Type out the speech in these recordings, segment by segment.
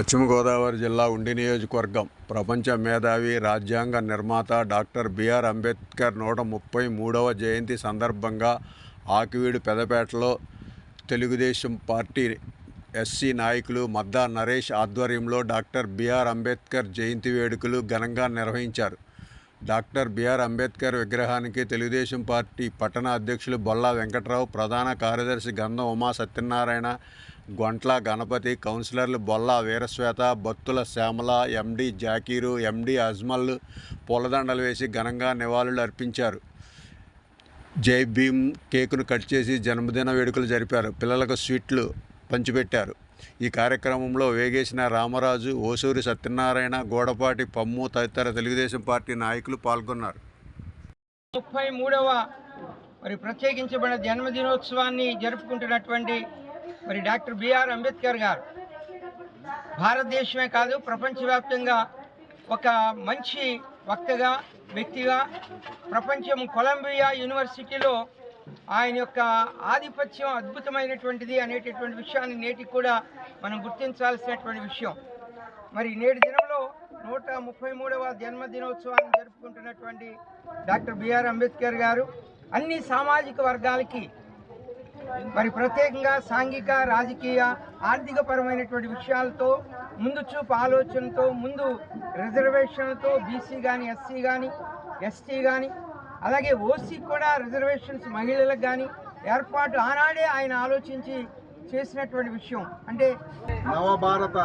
పశ్చిమ గోదావరి జిల్లా ఉండి నియోజకవర్గం ప్రపంచ మేధావి రాజ్యాంగ నిర్మాత డాక్టర్ బిఆర్ అంబేద్కర్ 133వ జయంతి సందర్భంగా ఆకివీడు పెదపేటలో తెలుగుదేశం పార్టీ ఎస్సీ నాయకులు మద్దా నరేష్ ఆధ్వర్యంలో డాక్టర్ బిఆర్ అంబేద్కర్ జయంతి వేడుకలు ఘనంగా నిర్వహించారు. డాక్టర్ బిఆర్ అంబేద్కర్ విగ్రహానికి తెలుగుదేశం పార్టీ పట్టణ అధ్యక్షులు బొల్లా వెంకట్రావు, ప్రధాన కార్యదర్శి గంధం ఉమా సత్యనారాయణ, గొంట్ల గణపతి, కౌన్సిలర్లు బొల్లా వీరశ్వేత, బత్తుల శ్యామల, ఎండి జాకీరు, ఎండి అజ్మల్ పూలదండలు వేసి ఘనంగా నివాళులు అర్పించారు. జై భీమ్ కేకును కట్ చేసి జన్మదిన వేడుకలు జరిపారు. పిల్లలకు స్వీట్లు పంచిపెట్టారు. ఈ కార్యక్రమంలో వేగేసిన రామరాజు, ఓసూరి సత్యనారాయణ, గోడపాటి పమ్ము తదితర తెలుగుదేశం పార్టీ నాయకులు పాల్గొన్నారు. 33వ ప్రత్యేకించబడిన జన్మదినోత్సవాన్ని జరుపుకుంటున్నటువంటి డాక్టర్ బిఆర్ అంబేద్కర్ గారు భారతదేశమే కాదు ప్రపంచవ్యాప్తంగా ఒక మంచి వక్తగా, వ్యక్తిగా, ప్రపంచం కొలంబియా యూనివర్సిటీలో ఆయన యొక్క ఆధిపత్యం అద్భుతమైనటువంటిది అనేటటువంటి విషయాన్ని నేటికి కూడా మనం గుర్తించాల్సినటువంటి విషయం. నేటి దినంలో 133వ జన్మదినోత్సవాన్ని జరుపుకుంటున్నటువంటి డాక్టర్ బిఆర్ అంబేద్కర్ గారు అన్ని సామాజిక వర్గాలకి ప్రత్యేకంగా సాంఘిక, రాజకీయ, ఆర్థిక పరమైనటువంటి విషయాలతో ముందు చూపు ఆలోచనతో, ముందు రిజర్వేషన్లతో బీసీ కానీ, ఎస్సీ కానీ, ఎస్టీ కానీ, అలాగే ఓసీ కూడా రిజర్వేషన్స్ మహిళలకు కానీ ఏర్పాటు ఆనాడే ఆయన ఆలోచించి చేసినటువంటి విషయం. అంటే నవభారత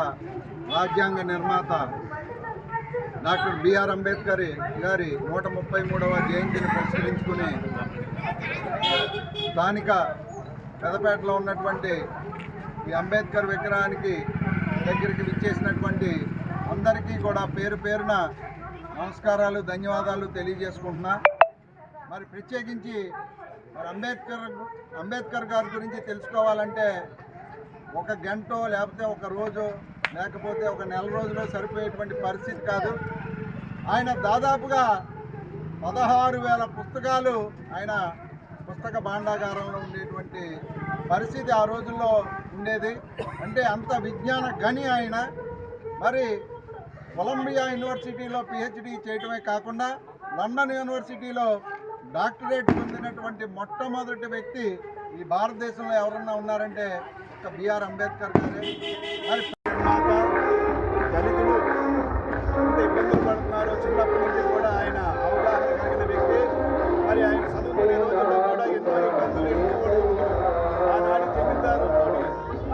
రాజ్యాంగ నిర్మాత డాక్టర్ బిఆర్ అంబేద్కర్ గారి 133వ జయంతిని పురస్కరించుకుని స్థానిక పెదపేటలో ఉన్నటువంటి ఈ అంబేద్కర్ విగ్రహానికి దగ్గరికి విచ్చేసినటువంటి అందరికీ కూడా పేరు పేరున నమస్కారాలు, ధన్యవాదాలు తెలియజేసుకుంటున్నా. ప్రత్యేకించి అంబేద్కర్ గారి గురించి తెలుసుకోవాలంటే ఒక గంటో లేకపోతే ఒక రోజు లేకపోతే ఒక నెల రోజులో సరిపోయేటువంటి పరిస్థితి కాదు. ఆయన దాదాపుగా 16,000 పుస్తకాలు ఆయన పుస్తక భాండాగారంలో ఉండేటువంటి పరిస్థితి ఆ రోజుల్లో ఉండేది. అంటే అంత విజ్ఞాన గని ఆయన. కొలంబియా యూనివర్సిటీలో పిహెచ్డి చేయటమే కాకుండా లండన్ యూనివర్సిటీలో డాక్టరేట్ పొందినటువంటి మొట్టమొదటి వ్యక్తి ఈ భారతదేశంలో ఎవరన్నా ఉన్నారంటే ఒక బిఆర్ అంబేద్కర్ గారే. దళితులు ఎంత ఇబ్బందులు పడుతున్నారో చిన్నప్పటి నుంచి కూడా ఆయన అవగాహన కలిగిన వ్యక్తి. ఆయన చదువుకునే రోజుల్లో కూడా ఎన్నో ఇబ్బందులు ఆనాడు జమీందారులతో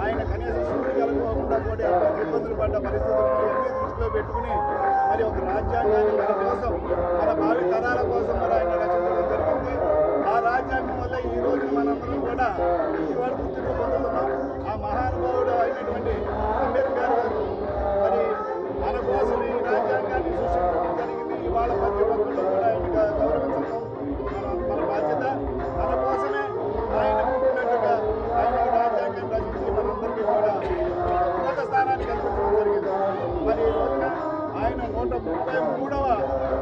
ఆయన కనీసం సూర్యుడు కలుపుకోకుండా కూడా ఇబ్బందులు పడ్డ పరిస్థితులను దృష్టిలో పెట్టుకుని ఒక రాజ్యాంగాన్ని మన కోసం, మన భావి తరాల కోసం ఆయన రచించడం జరిగింది. ఆ రాజ్యాంగం వల్ల ఈ రోజు మనందరం కూడా ఇవాళ గుర్తింపు పొందుతున్నాం. ఆ మహానుభావుడు అయినటువంటి అంబేద్కర్ గారు మన కోసం ఈ రాజ్యాంగాన్ని సృష్టించడం జరిగింది. ఇవాళ ప్రతి ఒక్కళ్ళు కూడా ఆయన గౌరవించడం మన బాధ్యత. మన కోసమే ఆయన పుట్టినట్టుగా ఆయన రాజ్యాంగం రచించి మనందరికీ కూడా ఉన్నత స్థానాన్ని కల్పించడం జరిగింది. ఈ రోజున ఆయన 133వ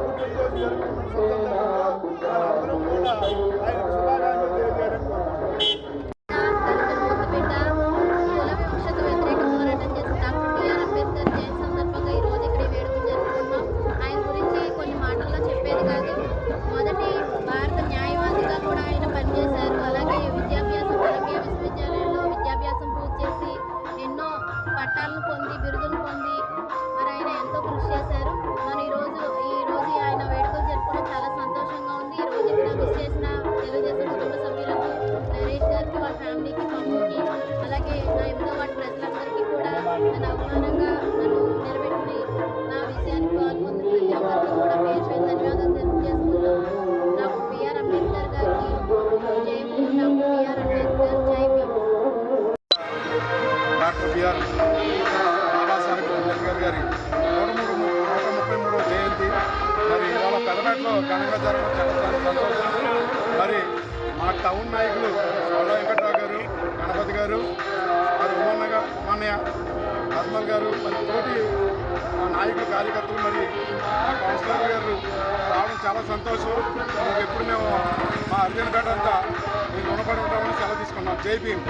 పుట్టినరోజు జరుపుకున్న సందర్భంగా మనందరం కూడా ఆయన శుభాకాంక్షలు తెలియజేయడం పట్టాలను పొంది, బిరుదులు పొంది ఆయన ఎంతో కృషి చేశారు. ఈరోజు ఆయన వేడుకలు జరుపుకోవడం చాలా సంతోషంగా ఉంది. ఈరోజు ఇక్కడ విష్ చేసిన తెలుగుదేశం కుటుంబ సభ్యులకు, నరేష్ గారికి, వాళ్ళ ఫ్యామిలీకి, పమ్ముకి, అలాగే నా 8వ వార్డు ప్రజలందరికీ కూడా నన్ను అవమానంగా నిలబెట్టి నా విజయానికి పాల్గొంది ప్రతి ఒక్కరికి కూడా పేరు పేరు ధన్యవాదాలు తెలియజేసుకున్నాను. డాక్టర్ బిఆర్ అంబేద్కర్ గారికి జై భీమ్. డాక్టర్ బిఆర్ అంబేద్కర్ జై భీమ్. డాక్టర్ బిఆర్ బాబాసాహెబ్ అంబేద్కర్ గారి 133వ జయంతి ఇవాళ పెదపేటలో ఘనంగా జరగడం చాలా సంతోషం. మా టౌన్ నాయకులు బొల్లా వెంకట్రావు గారు, గణపతి గారు, ఉమన్నయ్య, అజ్మల్ గారు, తోటి నాయకులు, కార్యకర్తలు, మా కౌన్సిలర్ గారు రావడం చాలా సంతోషం. ఎప్పుడు మేము మా అర్జునపేట అంతా మేము రుణపడి ఉంటామని సెలవు తీసుకున్నాం. జై భీమ్.